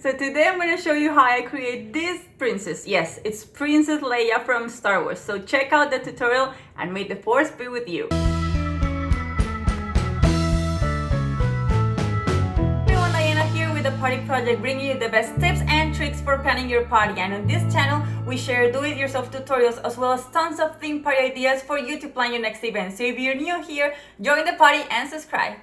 So today I'm going to show you how I create this princess. Yes, it's Princess Leia from Star Wars. So check out the tutorial and may the force be with you. The party project, bringing you the best tips and tricks for planning your party. And on this channel we share do-it-yourself tutorials as well as tons of theme party ideas for you to plan your next event. So if you're new here, join the party and subscribe.